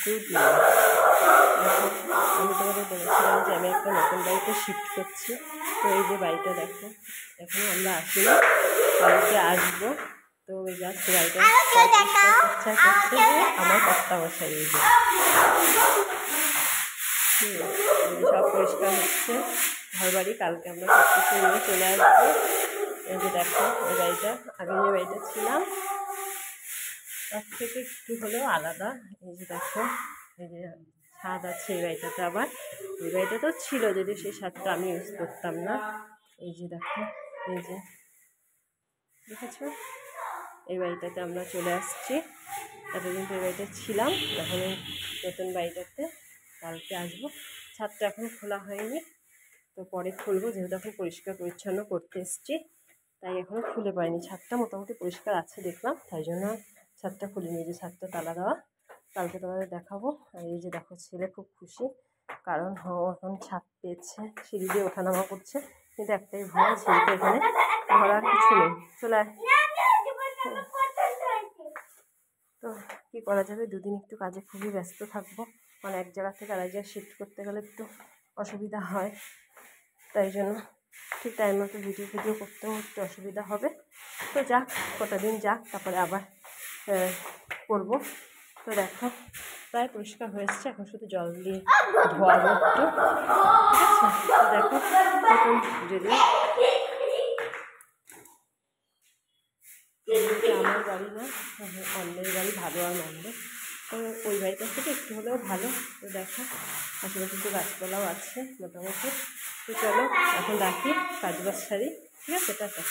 Good morning. এখন আমি তোমাদের বলেছিলাম যে আমি একটা নতুন বাড়িতে শিফট করছি। তো এই যে বাড়িটা দেখো, এখন আমরা আসিনি, বাড়িতে আসবো। তো ওই জাস্ট বাড়িটা করছে আমার কর্তা মশাই। এই যে সব পরিষ্কার হচ্ছে ঘর বাড়ি। কালকে আমরা সব কিছু নিয়ে চলে আসবো। এই যে দেখো ওই বাড়িটা, আগে যে বাড়িটা ছিলাম তার থেকে একটু হলেও আলাদা। এই যে দেখো, এই যে ছাদ আছে এই বাড়িটাতে। আবার ওই বাড়িটা তো ছিল, যদি সেই ছাদটা আমি ইউজ করতাম না। এই যে দেখো, এই যে দেখেছো, এই বাড়িটাতে আমরা চলে আসছি। এতদিন তো এই বাড়িটা ছিলাম, এখন এই নতুন বাড়িটাতে কালকে আসবো। ছাদটা এখনও খোলা হয়নি, তো পরে খুলবো, যেহেতু এখন পরিষ্কার পরিচ্ছন্ন করতে এসছি তাই এখনও খুলে পাইনি। ছাদটা মোটামুটি পরিষ্কার আছে দেখলাম, তাই জন্য ছাদটা খুলিনি। যে ছাদটা তালা দেওয়া, কালকে তোমাদের দেখাবো। আর এই যে দেখো, ছেলে খুব খুশি, কারণ এখন ছাদ পেয়েছে, সিঁড়ি দিয়ে ওঠানামা করছে। কিন্তু একটাই ভয়, ছেলেকে এখানে ধরার কিছু নেই, চলে। তো কী করা যাবে, দুদিন একটু কাজে খুবই ব্যস্ত থাকবো, কারণ এক জায়গা থেকে আরেক জায়গায় শিফট করতে গেলে একটু অসুবিধা হয়। তাই জন্য ঠিক টাইম মতো ভিডিও করতেও একটু অসুবিধা হবে। তো যাক, কটা দিন যাক, তারপরে আবার করবো। তো দেখো প্রায় পরিষ্কার হয়ে এসছে, এখন শুধু জল দিয়ে ধোয়াবো একটু, ঠিক আছে। তো দেখো নতুন, যদিও আমার বাড়ি না, অন্যের বাড়ি, ভালো আর মন্দ, তো ওই বাড়িটার থেকে একটু হলেও ভালো। তো দেখো আশেপাশে একটু গাছপালাও আছে মোটামুটি। তো চলো এখন রাখি, কাজবাজ সারি, ঠিক আছে, টাটা।